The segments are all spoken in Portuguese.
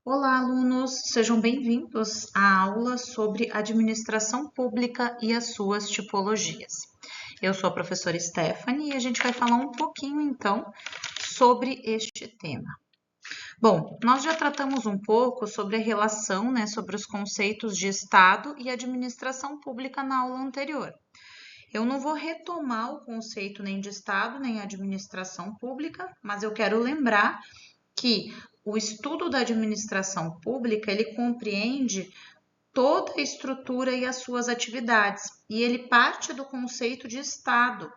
Olá, alunos, sejam bem-vindos à aula sobre administração pública e as suas tipologias. Eu sou a professora Stephanie e a gente vai falar um pouquinho então sobre este tema. Bom, nós já tratamos um pouco sobre a relação, sobre os conceitos de Estado e administração pública na aula anterior. Eu não vou retomar o conceito nem de Estado nem administração pública, mas eu quero lembrar que o estudo da administração pública, ele compreende toda a estrutura e as suas atividades, e ele parte do conceito de Estado,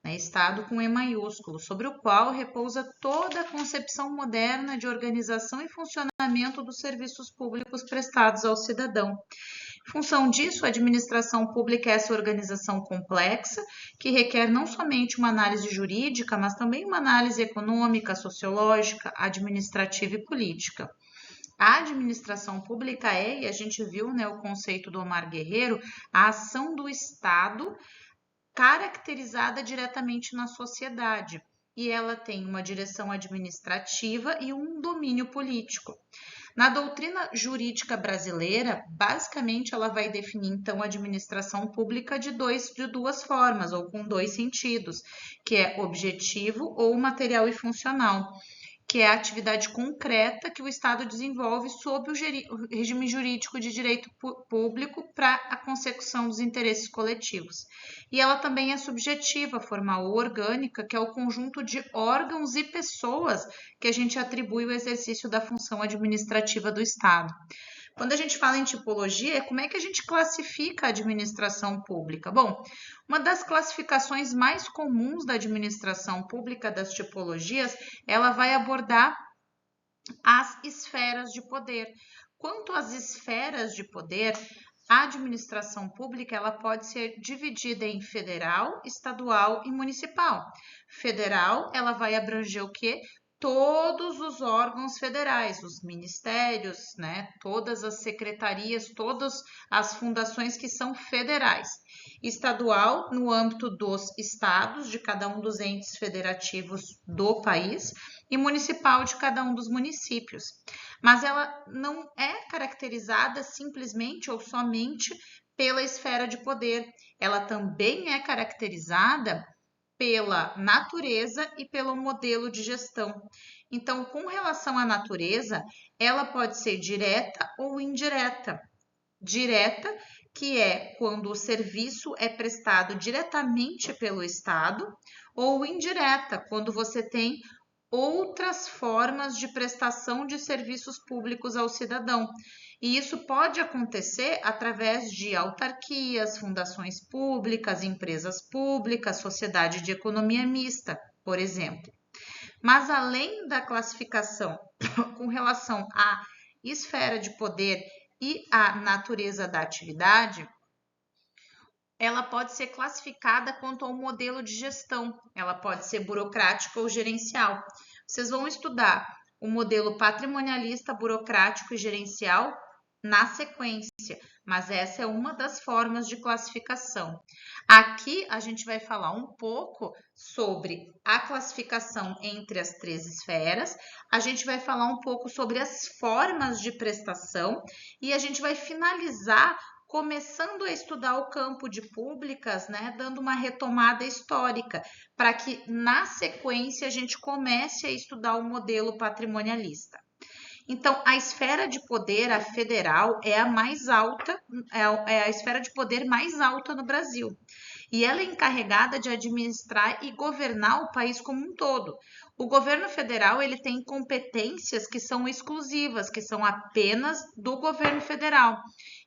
Estado com E maiúsculo, sobre o qual repousa toda a concepção moderna de organização e funcionamento dos serviços públicos prestados ao cidadão. Em função disso, a administração pública é essa organização complexa que requer não somente uma análise jurídica, mas também uma análise econômica, sociológica, administrativa e política. A administração pública é, e a gente viu o conceito do Omar Guerreiro, a ação do Estado caracterizada diretamente na sociedade. E ela tem uma direção administrativa e um domínio político. Na doutrina jurídica brasileira, basicamente ela vai definir então a administração pública de duas formas, ou com dois sentidos, que é objetivo ou material e funcional, que é a atividade concreta que o Estado desenvolve sob o regime jurídico de direito público para a consecução dos interesses coletivos. E ela também é subjetiva, formal ou orgânica, que é o conjunto de órgãos e pessoas que a gente atribui o exercício da função administrativa do Estado. Quando a gente fala em tipologia, como é que a gente classifica a administração pública? Bom, uma das classificações mais comuns da administração pública das tipologias, ela vai abordar as esferas de poder. Quanto às esferas de poder, a administração pública ela pode ser dividida em federal, estadual e municipal. Federal, ela vai abranger o quê? Todos os órgãos federais, os ministérios, todas as secretarias, todas as fundações que são federais. Estadual, no âmbito dos estados, de cada um dos entes federativos do país, e municipal, de cada um dos municípios. Mas ela não é caracterizada simplesmente ou somente pela esfera de poder, ela também é caracterizada pela natureza e pelo modelo de gestão. Então, com relação à natureza, ela pode ser direta ou indireta. Direta, que é quando o serviço é prestado diretamente pelo Estado, ou indireta, quando você tem outras formas de prestação de serviços públicos ao cidadão. E isso pode acontecer através de autarquias, fundações públicas, empresas públicas, sociedade de economia mista, por exemplo. Mas além da classificação com relação à esfera de poder e à natureza da atividade, ela pode ser classificada quanto ao modelo de gestão. Ela pode ser burocrática ou gerencial. Vocês vão estudar o modelo patrimonialista, burocrático e gerencial na sequência, mas essa é uma das formas de classificação. Aqui a gente vai falar um pouco sobre a classificação entre as três esferas, a gente vai falar um pouco sobre as formas de prestação e a gente vai finalizar começando a estudar o campo de públicas, dando uma retomada histórica, para que na sequência a gente comece a estudar o modelo patrimonialista. Então, a esfera de poder, a federal, é a mais alta, é a esfera de poder mais alta no Brasil. E ela é encarregada de administrar e governar o país como um todo. O governo federal ele tem competências que são exclusivas, que são apenas do governo federal.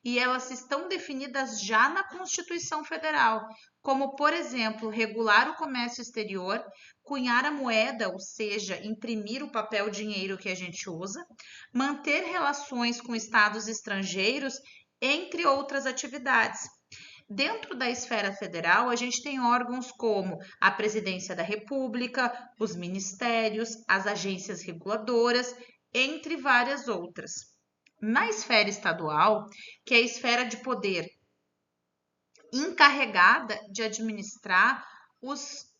E elas estão definidas já na Constituição Federal, como, por exemplo, regular o comércio exterior, cunhar a moeda, ou seja, imprimir o papel dinheiro que a gente usa, manter relações com estados estrangeiros, entre outras atividades. Dentro da esfera federal, a gente tem órgãos como a Presidência da República, os ministérios, as agências reguladoras, entre várias outras. Na esfera estadual, que é a esfera de poder encarregada de administrar os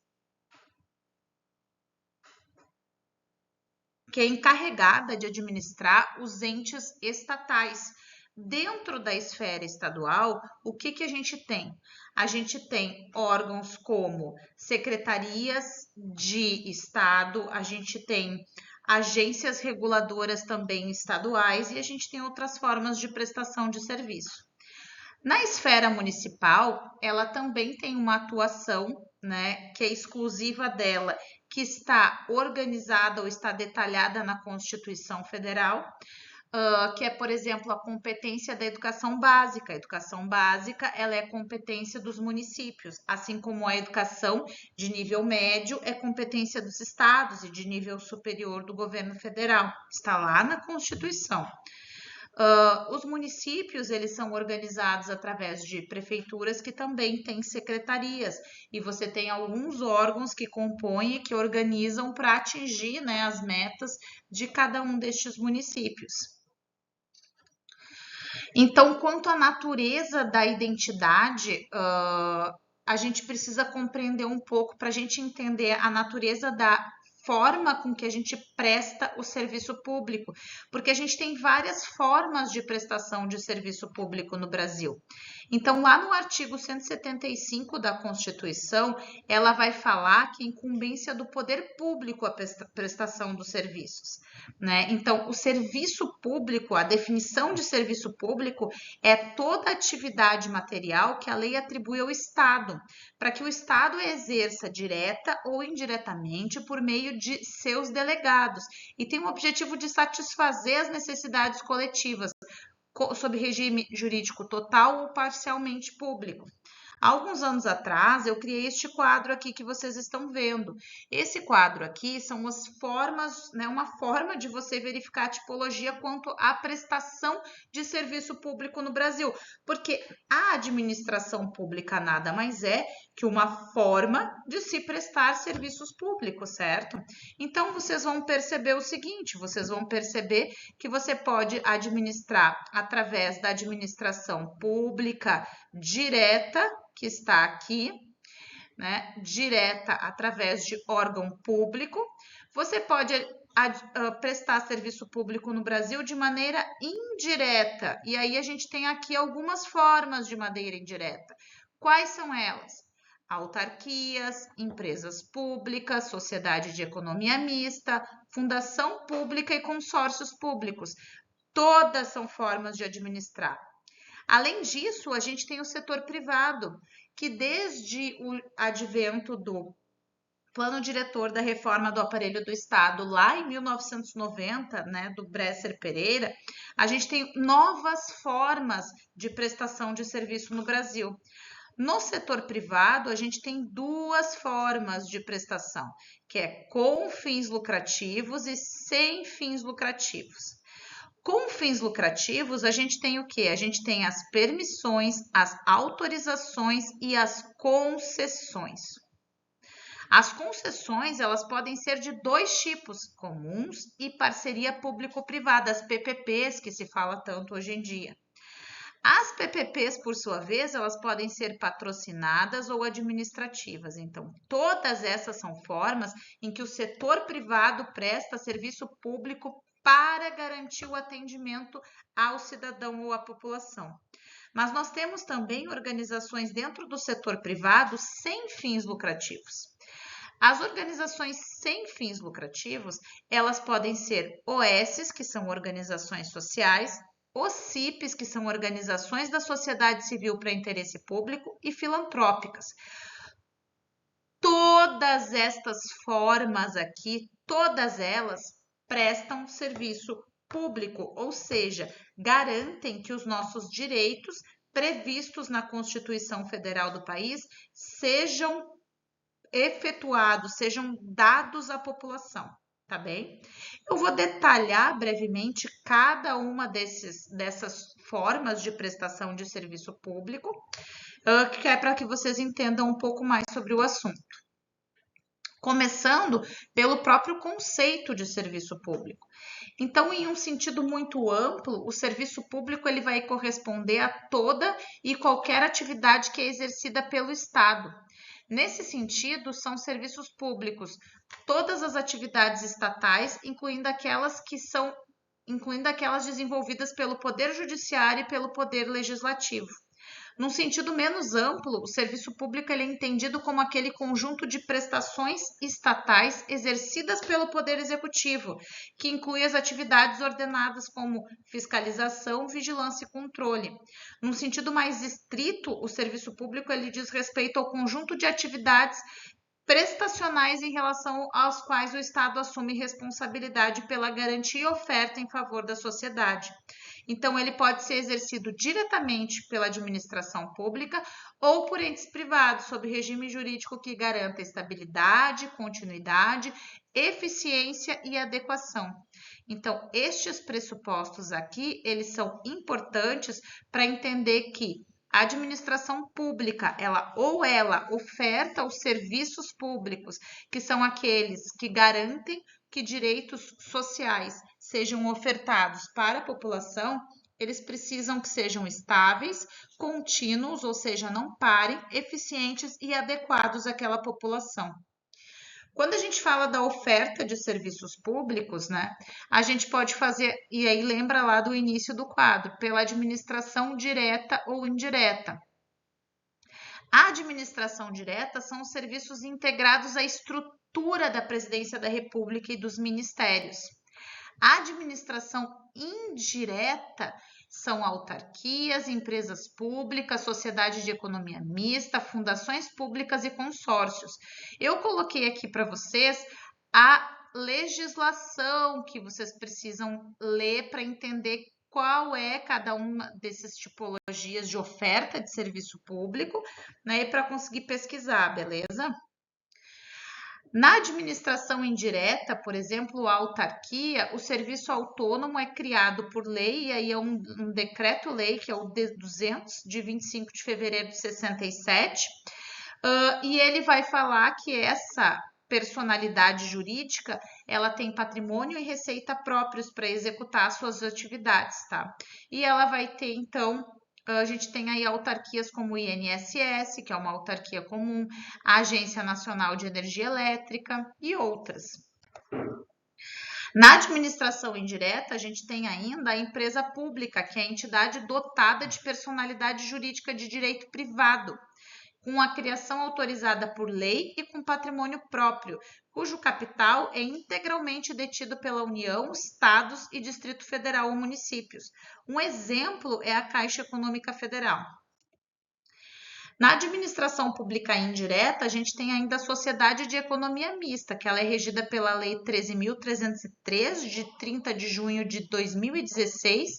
que é encarregada de administrar os entes estatais. Dentro da esfera estadual, o que a gente tem? A gente tem órgãos como secretarias de Estado, a gente tem agências reguladoras também estaduais e a gente tem outras formas de prestação de serviço. Na esfera municipal, ela também tem uma atuação, né, que é exclusiva dela, que está organizada ou está detalhada na Constituição Federal, que é, por exemplo, a competência da educação básica. A educação básica, ela é competência dos municípios, assim como a educação de nível médio é competência dos estados e de nível superior do governo federal. Está lá na Constituição. Os municípios, eles são organizados através de prefeituras que também têm secretarias, e você tem alguns órgãos que compõem e que organizam para atingir, né, as metas de cada um destes municípios. Então, quanto à natureza da identidade, a gente precisa compreender um pouco para a gente entender a natureza da forma com que a gente presta o serviço público, porque a gente tem várias formas de prestação de serviço público no Brasil. Então, lá no artigo 175 da Constituição, ela vai falar que é incumbência do poder público a prestação dos serviços, né? Então, o serviço público, a definição de serviço público é toda atividade material que a lei atribui ao Estado, para que o Estado exerça direta ou indiretamente por meio de seus delegados e tem o objetivo de satisfazer as necessidades coletivas sob regime jurídico total ou parcialmente público. Há alguns anos atrás, eu criei este quadro aqui que vocês estão vendo. Esse quadro aqui são as formas, né, uma forma de você verificar a tipologia quanto à prestação de serviço público no Brasil, porque a administração pública nada mais é que uma forma de se prestar serviços públicos, certo? Então, vocês vão perceber o seguinte, vocês vão perceber que você pode administrar através da administração pública direta, que está aqui, né, direta através de órgão público. Você pode prestar serviço público no Brasil de maneira indireta. E aí a gente tem aqui algumas formas de maneira indireta. Quais são elas? Autarquias, empresas públicas, sociedade de economia mista, fundação pública e consórcios públicos. Todas são formas de administrar. Além disso, a gente tem o setor privado, que desde o advento do plano diretor da reforma do aparelho do Estado, lá em 1990, né, do Bresser Pereira, a gente tem novas formas de prestação de serviço no Brasil. No setor privado, a gente tem duas formas de prestação, que é com fins lucrativos e sem fins lucrativos. Com fins lucrativos, a gente tem o quê? A gente tem as permissões, as autorizações e as concessões. As concessões, elas podem ser de dois tipos, comuns e parceria público-privada, as PPPs, que se fala tanto hoje em dia. As PPPs, por sua vez, elas podem ser patrocinadas ou administrativas. Então, todas essas são formas em que o setor privado presta serviço público para garantir o atendimento ao cidadão ou à população. Mas nós temos também organizações dentro do setor privado sem fins lucrativos. As organizações sem fins lucrativos, elas podem ser OSs, que são organizações sociais, OCIPs, que são organizações da sociedade civil para interesse público, e filantrópicas. Todas estas formas aqui, todas elas prestam serviço público, ou seja, garantem que os nossos direitos previstos na Constituição Federal do país sejam efetuados, sejam dados à população, tá bem? Eu vou detalhar brevemente cada uma dessas formas de prestação de serviço público, que é para que vocês entendam um pouco mais sobre o assunto. Começando pelo próprio conceito de serviço público. Então, em um sentido muito amplo, o serviço público ele vai corresponder a toda e qualquer atividade que é exercida pelo Estado. Nesse sentido, são serviços públicos todas as atividades estatais, incluindo aquelas desenvolvidas pelo Poder Judiciário e pelo Poder Legislativo. Num sentido menos amplo, o serviço público ele é entendido como aquele conjunto de prestações estatais exercidas pelo Poder Executivo, que inclui as atividades ordenadas como fiscalização, vigilância e controle. Num sentido mais estrito, o serviço público ele diz respeito ao conjunto de atividades prestacionais em relação aos quais o Estado assume responsabilidade pela garantia e oferta em favor da sociedade. Então, ele pode ser exercido diretamente pela administração pública ou por entes privados, sob regime jurídico que garanta estabilidade, continuidade, eficiência e adequação. Então, estes pressupostos aqui, eles são importantes para entender que a administração pública, ela oferta os serviços públicos, que são aqueles que garantem que direitos sociais sejam ofertados para a população, eles precisam que sejam estáveis, contínuos, ou seja, não parem, eficientes e adequados àquela população. Quando a gente fala da oferta de serviços públicos, né, a gente pode fazer, e aí lembra lá do início do quadro, pela administração direta ou indireta. A administração direta são os serviços integrados à estrutura da Presidência da República e dos ministérios. A administração indireta são autarquias, empresas públicas, sociedade de economia mista, fundações públicas e consórcios. Eu coloquei aqui para vocês a legislação que vocês precisam ler para entender qual é cada uma dessas tipologias de oferta de serviço público, né, e para conseguir pesquisar, beleza? Na administração indireta, por exemplo, a autarquia, o serviço autônomo é criado por lei, e aí é um decreto-lei, que é o 200, de 25 de fevereiro de 67, e ele vai falar que essa personalidade jurídica, ela tem patrimônio e receita próprios para executar suas atividades, tá? E ela vai ter, então, a gente tem aí autarquias como o INSS, que é uma autarquia comum, a Agência Nacional de Energia Elétrica e outras. Na administração indireta, a gente tem ainda a empresa pública, que é a entidade dotada de personalidade jurídica de direito privado, com a criação autorizada por lei e com patrimônio próprio, cujo capital é integralmente detido pela União, Estados e Distrito Federal ou municípios. Um exemplo é a Caixa Econômica Federal. Na administração pública indireta, a gente tem ainda a Sociedade de Economia Mista, que ela é regida pela Lei 13.303, de 30 de junho de 2016,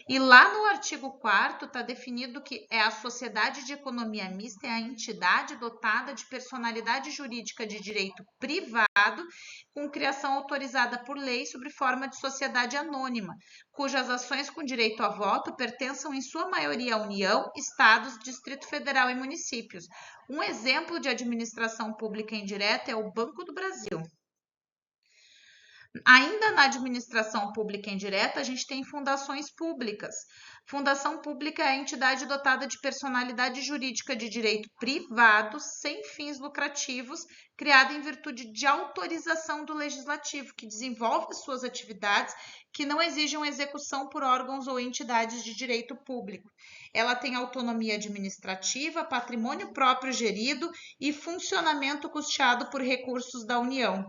e lá no artigo 4º está definido que a sociedade de economia mista é a entidade dotada de personalidade jurídica de direito privado, com criação autorizada por lei sob forma de sociedade anônima, cujas ações com direito a voto pertençam em sua maioria à União, Estados, Distrito Federal e municípios. Um exemplo de administração pública indireta é o Banco do Brasil. Ainda na administração pública indireta, a gente tem fundações públicas. Fundação pública é a entidade dotada de personalidade jurídica de direito privado, sem fins lucrativos, criada em virtude de autorização do legislativo, que desenvolve suas atividades que não exijam execução por órgãos ou entidades de direito público. Ela tem autonomia administrativa, patrimônio próprio gerido e funcionamento custeado por recursos da União.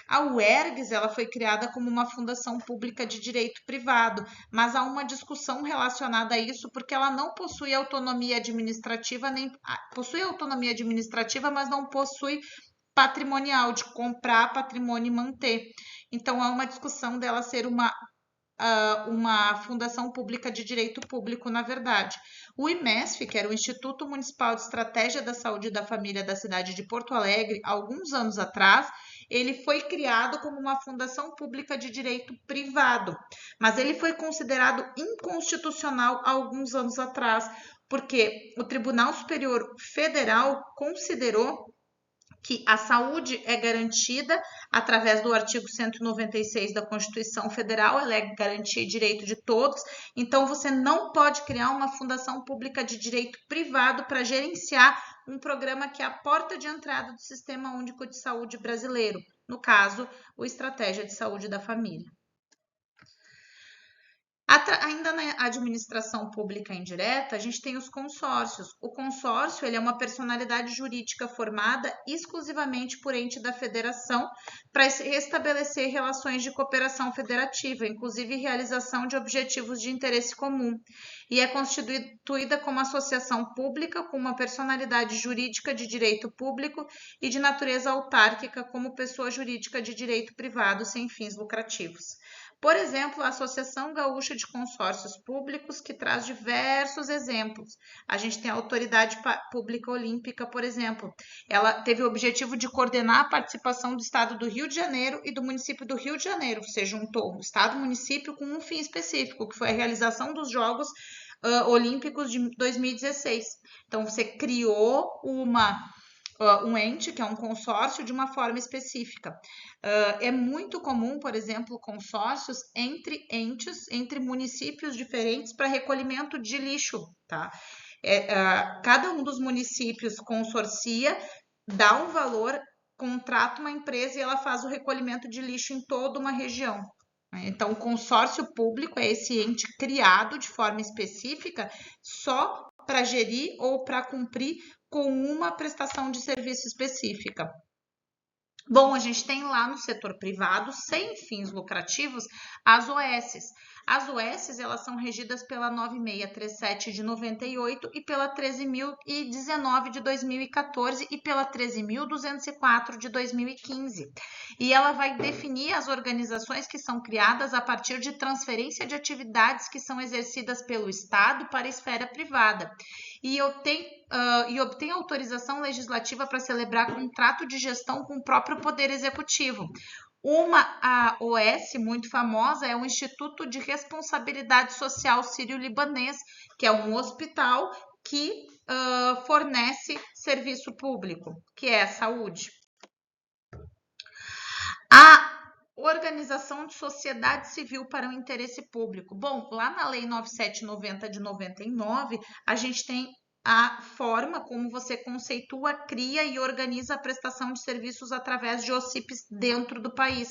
A UERGS ela foi criada como uma fundação pública de direito privado, mas há uma discussão relacionada a isso porque ela não possui autonomia administrativa, mas não possui patrimonial, de comprar patrimônio e manter. Então, há uma discussão dela ser uma fundação pública de direito público, na verdade. O IMESF, que era o Instituto Municipal de Estratégia da Saúde e da Família da cidade de Porto Alegre, alguns anos atrás, ele foi criado como uma fundação pública de direito privado, mas ele foi considerado inconstitucional há alguns anos atrás, porque o Tribunal Superior Federal considerou que a saúde é garantida através do artigo 196 da Constituição Federal, ela é garantia e direito de todos, então você não pode criar uma fundação pública de direito privado para gerenciar um programa que é a porta de entrada do Sistema Único de Saúde brasileiro, no caso, o Estratégia de Saúde da Família. Ainda na administração pública indireta, a gente tem os consórcios. O consórcio ele é uma personalidade jurídica formada exclusivamente por ente da federação para estabelecer relações de cooperação federativa, inclusive realização de objetivos de interesse comum, e é constituída como associação pública com uma personalidade jurídica de direito público e de natureza autárquica como pessoa jurídica de direito privado sem fins lucrativos. Por exemplo, a Associação Gaúcha de Consórcios Públicos, que traz diversos exemplos. A gente tem a Autoridade Pública Olímpica, por exemplo. Ela teve o objetivo de coordenar a participação do Estado do Rio de Janeiro e do município do Rio de Janeiro. Você juntou o Estado e o município com um fim específico, que foi a realização dos Jogos Olímpicos de 2016. Então, você criou um ente, que é um consórcio, de uma forma específica. É muito comum, por exemplo, consórcios entre entes, entre municípios diferentes para recolhimento de lixo, tá? Cada um dos municípios consorcia, dá um valor, contrata uma empresa e ela faz o recolhimento de lixo em toda uma região. Então, o consórcio público é esse ente criado de forma específica só para gerir ou para cumprir com uma prestação de serviço específica. Bom, a gente tem lá no setor privado, sem fins lucrativos, as OSs. As OSs, elas são regidas pela 9637 de 98 e pela 13.019 de 2014 e pela 13.204 de 2015. E ela vai definir as organizações que são criadas a partir de transferência de atividades que são exercidas pelo Estado para a esfera privada. E obtém autorização legislativa para celebrar contrato de gestão com o próprio Poder Executivo. A OS muito famosa é o Instituto de Responsabilidade Social Sírio-Libanês, que é um hospital que fornece serviço público, que é a saúde. A Organização de Sociedade Civil para o Interesse Público. Bom, lá na Lei 9790 de 99, a gente tem a forma como você conceitua, cria e organiza a prestação de serviços através de OCIPs dentro do país.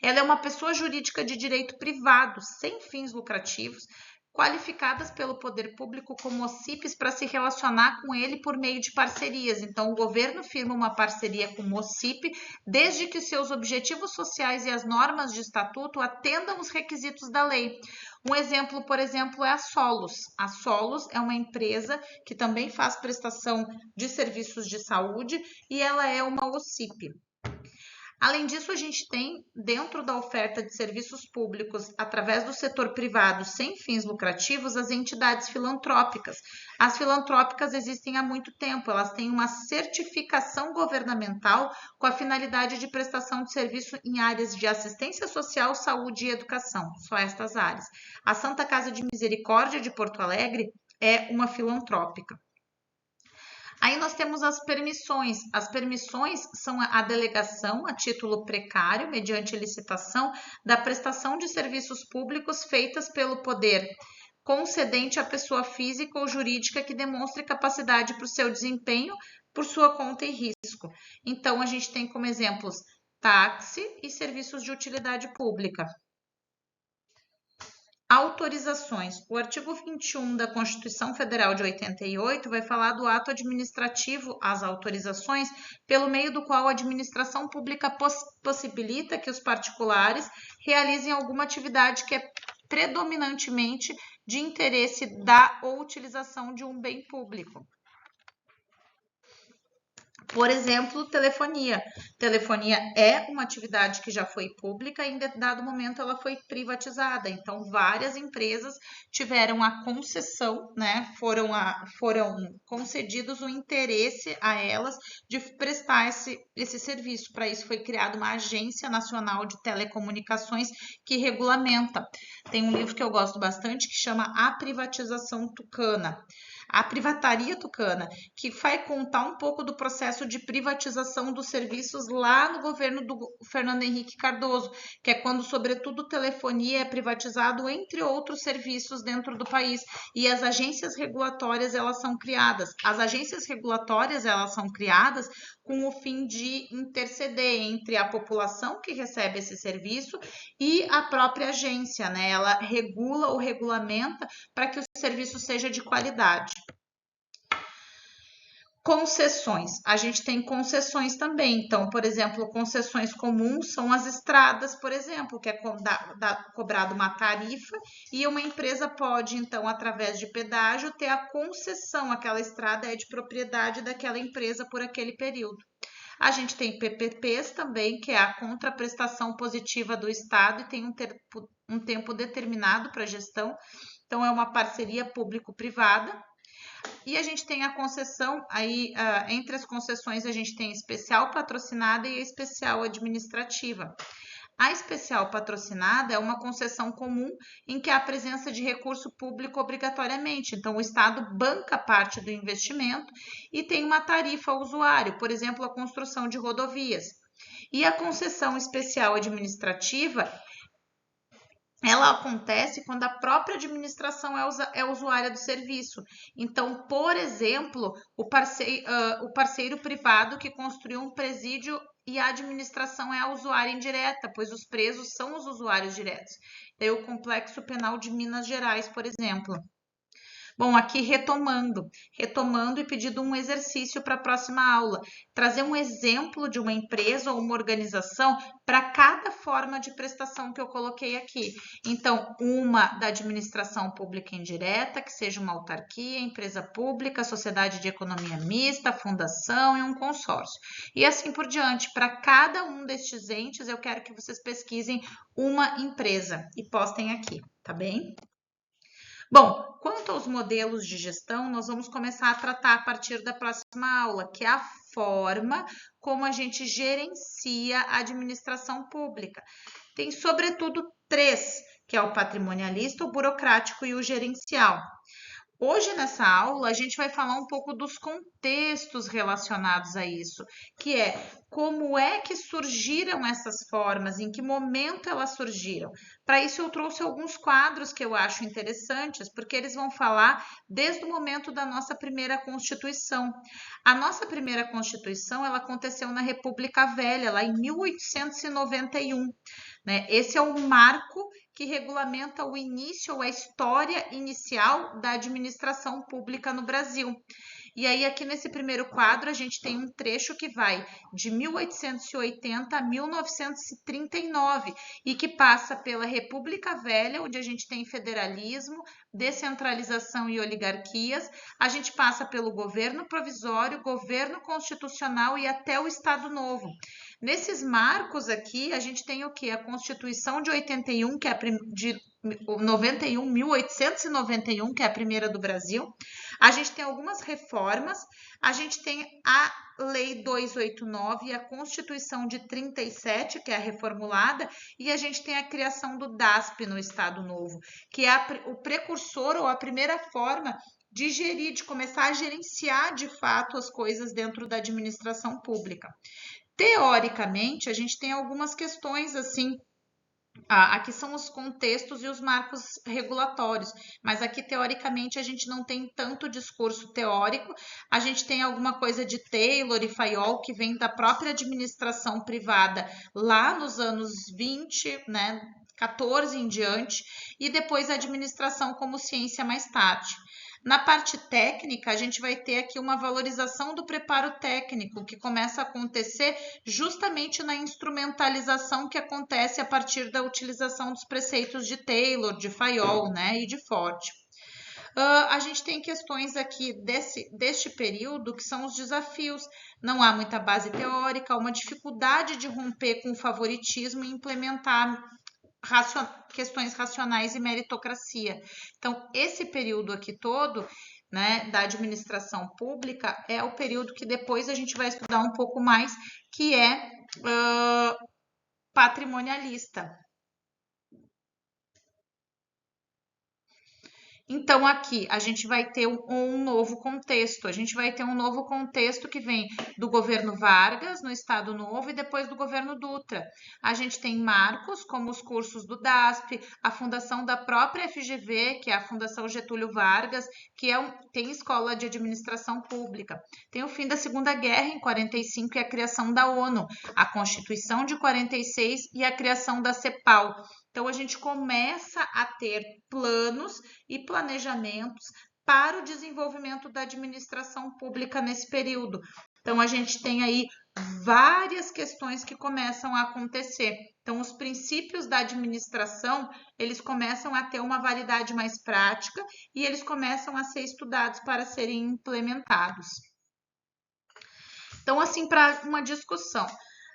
Ela é uma pessoa jurídica de direito privado, sem fins lucrativos, qualificadas pelo poder público como OCIPs para se relacionar com ele por meio de parcerias. Então, o governo firma uma parceria com o OCIP, desde que seus objetivos sociais e as normas de estatuto atendam os requisitos da lei. Um exemplo, por exemplo, é a Solos. A Solos é uma empresa que também faz prestação de serviços de saúde e ela é uma OCIP. Além disso, a gente tem, dentro da oferta de serviços públicos, através do setor privado sem fins lucrativos, as entidades filantrópicas. As filantrópicas existem há muito tempo, elas têm uma certificação governamental com a finalidade de prestação de serviço em áreas de assistência social, saúde e educação, só estas áreas. A Santa Casa de Misericórdia de Porto Alegre é uma filantrópica. Aí nós temos as permissões. As permissões são a delegação a título precário, mediante licitação, da prestação de serviços públicos feitas pelo poder concedente à pessoa física ou jurídica que demonstre capacidade para o seu desempenho por sua conta e risco. Então, a gente tem como exemplos táxi e serviços de utilidade pública. Autorizações. O artigo 21 da Constituição Federal de 88 vai falar do ato administrativo às autorizações, pelo meio do qual a administração pública possibilita que os particulares realizem alguma atividade que é predominantemente de interesse da ou utilização de um bem público. Por exemplo, telefonia. Telefonia é uma atividade que já foi pública e em dado momento ela foi privatizada. Então, várias empresas tiveram a concessão, né? Foram concedidos o interesse a elas de prestar esse serviço. Para isso foi criada uma Agência Nacional de Telecomunicações que regulamenta. Tem um livro que eu gosto bastante que chama A Privatização Tucana. A privataria tucana, que vai contar um pouco do processo de privatização dos serviços lá no governo do Fernando Henrique Cardoso, que é quando, sobretudo, telefonia é privatizado, entre outros serviços dentro do país. E as agências regulatórias, elas são criadas. As agências regulatórias, elas são criadas com o fim de interceder entre a população que recebe esse serviço e a própria agência, né? Ela regula ou regulamenta para que o serviço seja de qualidade. Concessões. A gente tem concessões também. Então, por exemplo, concessões comuns são as estradas, por exemplo, que é cobrado uma tarifa e uma empresa pode, então, através de pedágio, ter a concessão. Aquela estrada é de propriedade daquela empresa por aquele período. A gente tem PPPs também, que é a contraprestação positiva do Estado e tem um tempo determinado para gestão. Então, é uma parceria público-privada. E a gente tem a concessão, aí entre as concessões a gente tem especial patrocinada e a especial administrativa. A especial patrocinada é uma concessão comum em que há a presença de recurso público obrigatoriamente. Então, o Estado banca parte do investimento e tem uma tarifa ao usuário, por exemplo, a construção de rodovias. E a concessão especial administrativa, ela acontece quando a própria administração é usuária do serviço. Então, por exemplo, o parceiro privado que construiu um presídio e a administração é a usuária indireta, pois os presos são os usuários diretos. Daí o Complexo Penal de Minas Gerais, por exemplo. Bom, aqui retomando e pedindo um exercício para a próxima aula. Trazer um exemplo de uma empresa ou uma organização para cada forma de prestação que eu coloquei aqui. Então, uma da administração pública indireta, que seja uma autarquia, empresa pública, sociedade de economia mista, fundação e um consórcio. E assim por diante. Para cada um destes entes, eu quero que vocês pesquisem uma empresa e postem aqui, tá bem? Bom, quanto aos modelos de gestão, nós vamos começar a tratar a partir da próxima aula, que é a forma como a gente gerencia a administração pública. Tem, sobretudo, três, que é o patrimonialista, o burocrático e o gerencial. Hoje, nessa aula, a gente vai falar um pouco dos contextos relacionados a isso, que é como é que surgiram essas formas, em que momento elas surgiram. Para isso, eu trouxe alguns quadros que eu acho interessantes, porque eles vão falar desde o momento da nossa primeira Constituição. A nossa primeira Constituição, ela aconteceu na República Velha, lá em 1891. Né? Esse é o marco que regulamenta o início ou a história inicial da administração pública no Brasil. E aí, aqui nesse primeiro quadro, a gente tem um trecho que vai de 1880 a 1939 e que passa pela República Velha, onde a gente tem federalismo, descentralização e oligarquias. A gente passa pelo governo provisório, governo constitucional e até o Estado Novo. Nesses marcos aqui, a gente tem o que? A Constituição de 81, que é de 1891, que é a primeira do Brasil. A gente tem algumas reformas, a gente tem a Lei 289 e a Constituição de 37, que é a reformulada, e a gente tem a criação do DASP no Estado Novo, que é o precursor ou a primeira forma de gerir, de começar a gerenciar de fato as coisas dentro da administração pública. Teoricamente, a gente tem algumas questões assim. Aqui são os contextos e os marcos regulatórios, mas aqui teoricamente a gente não tem tanto discurso teórico, a gente tem alguma coisa de Taylor e Fayol que vem da própria administração privada lá nos anos 20, né, 14 em diante, e depois a administração como ciência mais tarde. Na parte técnica, a gente vai ter aqui uma valorização do preparo técnico, que começa a acontecer justamente na instrumentalização que acontece a partir da utilização dos preceitos de Taylor, de Fayol, né, e de Ford. A gente tem questões aqui deste período que são os desafios. Não há muita base teórica, uma dificuldade de romper com o favoritismo e implementar questões racionais e meritocracia. Então, esse período aqui todo, né, da administração pública é o período que depois a gente vai estudar um pouco mais, que é patrimonialista. Então, aqui a gente vai ter um novo contexto. A gente vai ter um novo contexto que vem do governo Vargas, no Estado Novo, e depois do governo Dutra. A gente tem marcos, como os cursos do DASP, a fundação da própria FGV, que é a Fundação Getúlio Vargas, que tem escola de administração pública. Tem o fim da Segunda Guerra, em 45, e a criação da ONU, a Constituição de 46 e a criação da CEPAL. Então, a gente começa a ter planos e planejamentos para o desenvolvimento da administração pública nesse período. Então, a gente tem aí várias questões que começam a acontecer. Então, os princípios da administração, eles começam a ter uma validade mais prática e eles começam a ser estudados para serem implementados. Então, assim, para uma discussão,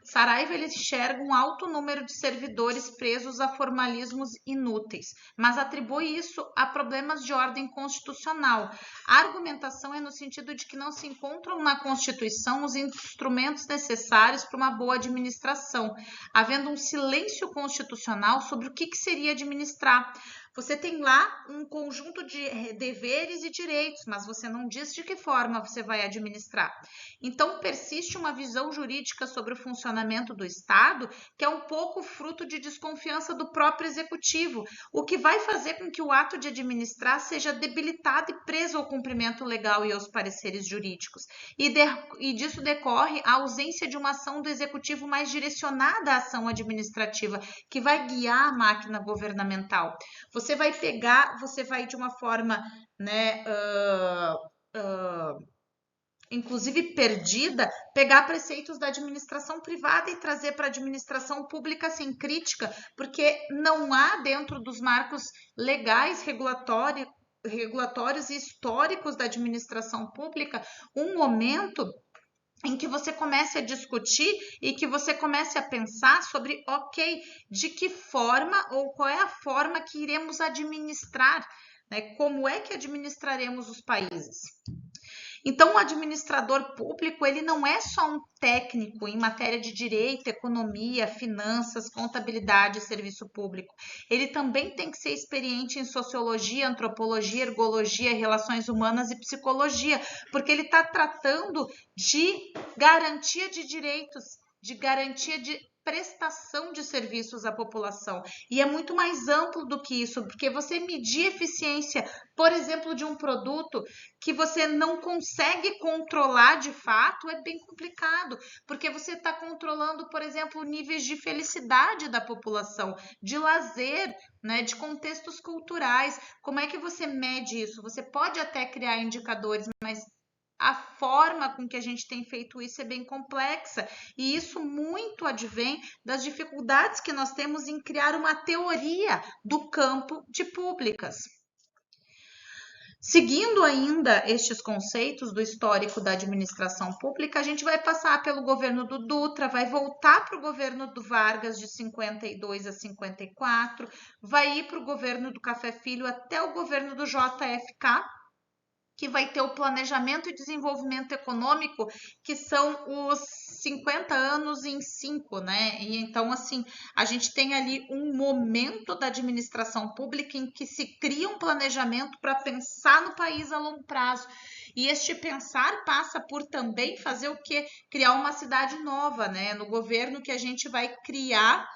Saraiva ele enxerga um alto número de servidores presos a formalismos inúteis, mas atribui isso a problemas de ordem constitucional. A argumentação é no sentido de que não se encontram na Constituição os instrumentos necessários para uma boa administração, havendo um silêncio constitucional sobre o que seria administrar. Você tem lá um conjunto de deveres e direitos, mas você não diz de que forma você vai administrar. Então, persiste uma visão jurídica sobre o funcionamento do Estado que é um pouco fruto de desconfiança do próprio executivo, o que vai fazer com que o ato de administrar seja debilitado e preso ao cumprimento legal e aos pareceres jurídicos. E disso decorre a ausência de uma ação do executivo mais direcionada à ação administrativa, que vai guiar a máquina governamental. Você vai de uma forma, né, inclusive perdida, pegar preceitos da administração privada e trazer para a administração pública sem crítica, porque não há dentro dos marcos legais, regulatórios e históricos da administração pública um momento em que você comece a discutir e que você comece a pensar sobre, ok, de que forma ou qual é a forma que iremos administrar, né? Como é que administraremos os países? Então, o administrador público, ele não é só um técnico em matéria de direito, economia, finanças, contabilidade e serviço público. Ele também tem que ser experiente em sociologia, antropologia, ergologia, relações humanas e psicologia, porque ele está tratando de garantia de direitos, de garantia de prestação de serviços à população. E é muito mais amplo do que isso, porque você medir eficiência, por exemplo, de um produto que você não consegue controlar de fato, é bem complicado, porque você está controlando, por exemplo, níveis de felicidade da população, de lazer, né, de contextos culturais. Como é que você mede isso? Você pode até criar indicadores, mas a forma com que a gente tem feito isso é bem complexa, e isso muito advém das dificuldades que nós temos em criar uma teoria do campo de públicas. Seguindo ainda estes conceitos do histórico da administração pública, a gente vai passar pelo governo do Dutra, vai voltar para o governo do Vargas de 52 a 54, vai ir para o governo do Café Filho até o governo do JFK, que vai ter o planejamento e desenvolvimento econômico, que são os 50 anos em 5, né? E então, assim, a gente tem ali um momento da administração pública em que se cria um planejamento para pensar no país a longo prazo. E este pensar passa por também fazer o quê? Criar uma cidade nova, né? No governo que a gente vai criar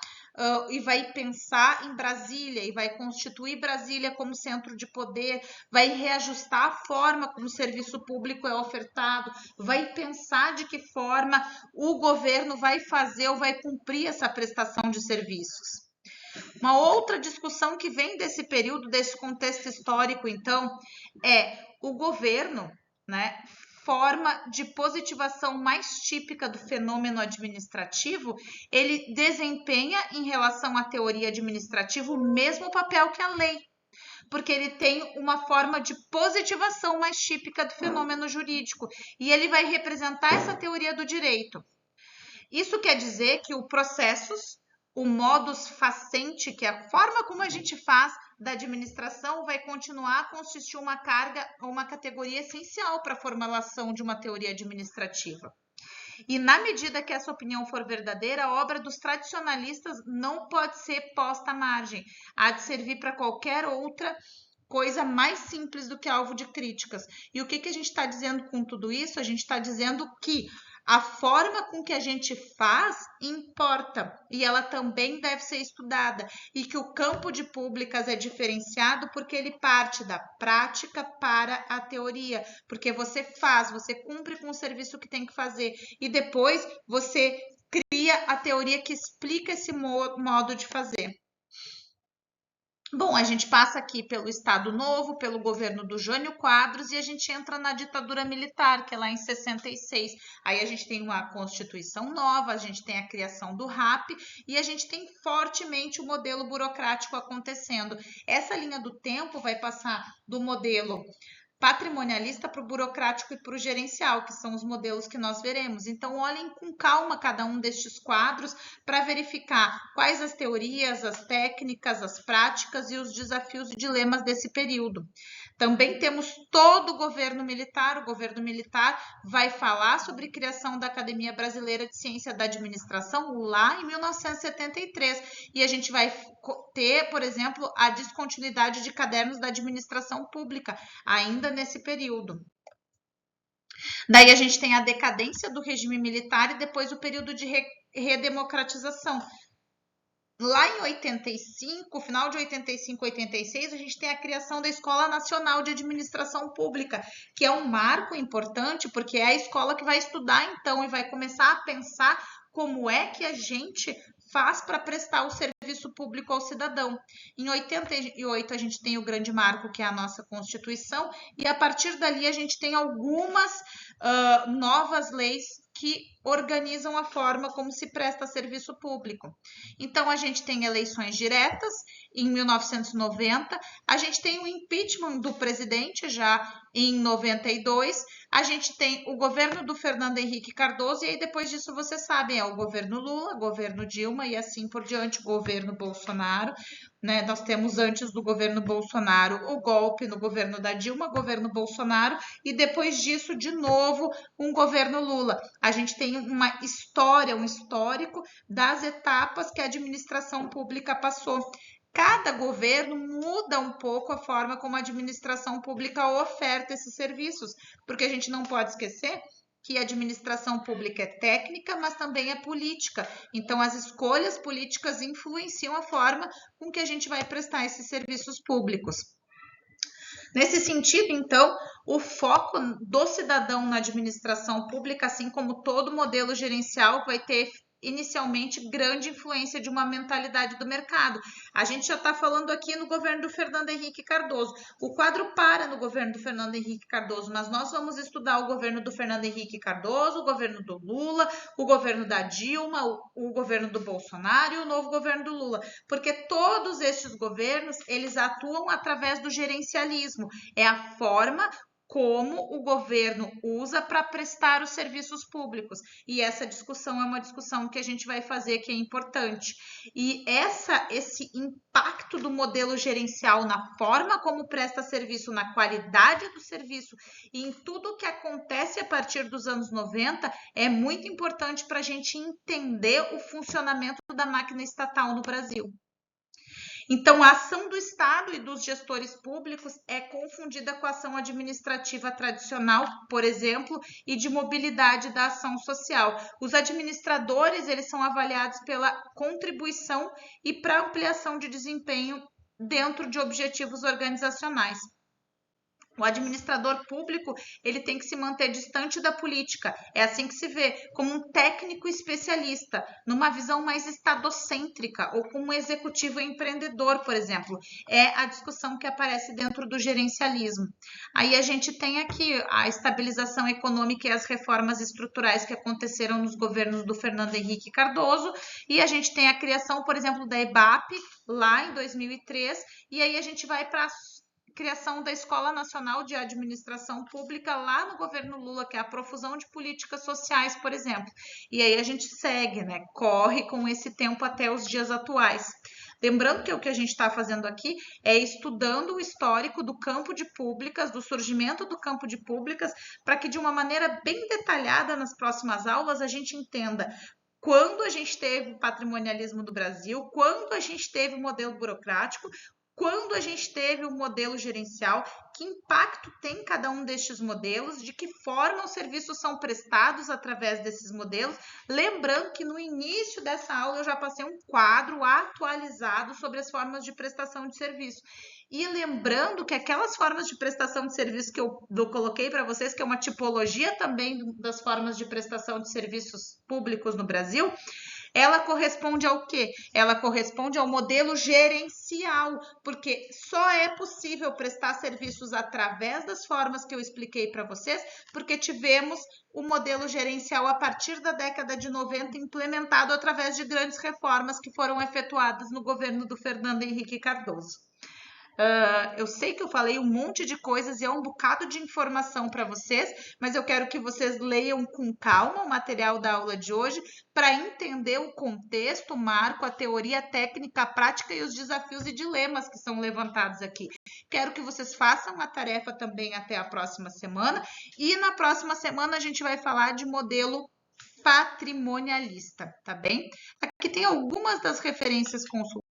e vai pensar em Brasília e vai constituir Brasília como centro de poder, vai reajustar a forma como o serviço público é ofertado, vai pensar de que forma o governo vai fazer ou vai cumprir essa prestação de serviços. Uma outra discussão que vem desse período, desse contexto histórico, então, é o governo, né, forma de positivação mais típica do fenômeno administrativo, ele desempenha em relação à teoria administrativa o mesmo papel que a lei, porque ele tem uma forma de positivação mais típica do fenômeno jurídico, e ele vai representar essa teoria do direito. Isso quer dizer que o processos, o modus facenti, que é a forma como a gente faz da administração, vai continuar a constituir uma carga ou uma categoria essencial para a formulação de uma teoria administrativa. E na medida que essa opinião for verdadeira, a obra dos tradicionalistas não pode ser posta à margem, há de servir para qualquer outra coisa mais simples do que alvo de críticas. E o que a gente está dizendo com tudo isso? A gente está dizendo que a forma com que a gente faz importa e ela também deve ser estudada, e que o campo de públicas é diferenciado porque ele parte da prática para a teoria, porque você faz, você cumpre com o serviço que tem que fazer e depois você cria a teoria que explica esse modo de fazer. Bom, a gente passa aqui pelo Estado Novo, pelo governo do Jânio Quadros e a gente entra na ditadura militar, que é lá em 66. Aí a gente tem uma Constituição nova, a gente tem a criação do RAP e a gente tem fortemente o modelo burocrático acontecendo. Essa linha do tempo vai passar do modelo patrimonialista para o burocrático e para o gerencial, que são os modelos que nós veremos. Então, olhem com calma cada um destes quadros para verificar quais as teorias, as técnicas, as práticas e os desafios e dilemas desse período. Também temos todo o governo militar. O governo militar vai falar sobre a criação da Academia Brasileira de Ciência da Administração lá em 1973. E a gente vai ter, por exemplo, a descontinuidade de cadernos da administração pública, ainda nesse período. Daí a gente tem a decadência do regime militar e depois o período de redemocratização. Lá em 85, final de 85, 86, a gente tem a criação da Escola Nacional de Administração Pública, que é um marco importante, porque é a escola que vai estudar, então, e vai começar a pensar como é que a gente faz para prestar o serviço público ao cidadão. Em 88, a gente tem o grande marco, que é a nossa Constituição, e a partir dali a gente tem algumas novas leis que organizam a forma como se presta serviço público. Então, a gente tem eleições diretas em 1990, a gente tem o impeachment do presidente já em 92, a gente tem o governo do Fernando Henrique Cardoso, e aí depois disso, vocês sabem, é o governo Lula, governo Dilma e assim por diante, governo Bolsonaro, né? Nós temos antes do governo Bolsonaro o golpe no governo da Dilma, governo Bolsonaro, e depois disso, de novo, um governo Lula. A gente tem uma história, um histórico das etapas que a administração pública passou. Cada governo muda um pouco a forma como a administração pública oferta esses serviços, porque a gente não pode esquecer que a administração pública é técnica, mas também é política. Então, as escolhas políticas influenciam a forma com que a gente vai prestar esses serviços públicos. Nesse sentido, então, o foco do cidadão na administração pública, assim como todo modelo gerencial, vai ter inicialmente grande influência de uma mentalidade do mercado. A gente já está falando aqui no governo do Fernando Henrique Cardoso. O quadro para no governo do Fernando Henrique Cardoso, mas nós vamos estudar o governo do Fernando Henrique Cardoso, o governo do Lula, o governo da Dilma, o governo do Bolsonaro e o novo governo do Lula, porque todos estes governos, eles atuam através do gerencialismo. É a forma como o governo usa para prestar os serviços públicos. E essa discussão é uma discussão que a gente vai fazer, que é importante. E esse impacto do modelo gerencial na forma como presta serviço, na qualidade do serviço e em tudo que acontece a partir dos anos 90 é muito importante para a gente entender o funcionamento da máquina estatal no Brasil. Então, a ação do Estado e dos gestores públicos é confundida com a ação administrativa tradicional, por exemplo, e de mobilidade da ação social. Os administradores, eles são avaliados pela contribuição e para ampliação de desempenho dentro de objetivos organizacionais. O administrador público, ele tem que se manter distante da política. É assim que se vê, como um técnico especialista, numa visão mais estadocêntrica, ou como um executivo empreendedor, por exemplo. É a discussão que aparece dentro do gerencialismo. Aí a gente tem aqui a estabilização econômica e as reformas estruturais que aconteceram nos governos do Fernando Henrique Cardoso, e a gente tem a criação, por exemplo, da EBAP, lá em 2003, e aí a gente vai para criação da Escola Nacional de Administração Pública lá no governo Lula, que é a profusão de políticas sociais, por exemplo. E aí a gente segue, né? Corre com esse tempo até os dias atuais. Lembrando que o que a gente está fazendo aqui é estudando o histórico do campo de públicas, do surgimento do campo de públicas, para que de uma maneira bem detalhada nas próximas aulas a gente entenda quando a gente teve o patrimonialismo do Brasil, quando a gente teve o modelo burocrático, quando a gente teve o modelo gerencial, que impacto tem cada um destes modelos, de que forma os serviços são prestados através desses modelos. Lembrando que no início dessa aula eu já passei um quadro atualizado sobre as formas de prestação de serviço. E lembrando que aquelas formas de prestação de serviço que eu coloquei para vocês, que é uma tipologia também das formas de prestação de serviços públicos no Brasil, ela corresponde ao quê? Ela corresponde ao modelo gerencial, porque só é possível prestar serviços através das formas que eu expliquei para vocês, porque tivemos o modelo gerencial a partir da década de 90 implementado através de grandes reformas que foram efetuadas no governo do Fernando Henrique Cardoso. Eu sei que eu falei um monte de coisas e é um bocado de informação para vocês, mas eu quero que vocês leiam com calma o material da aula de hoje para entender o contexto, o marco, a teoria, a técnica, a prática e os desafios e dilemas que são levantados aqui. Quero que vocês façam a tarefa também até a próxima semana e na próxima semana a gente vai falar de modelo patrimonialista, tá bem? Aqui tem algumas das referências consultadas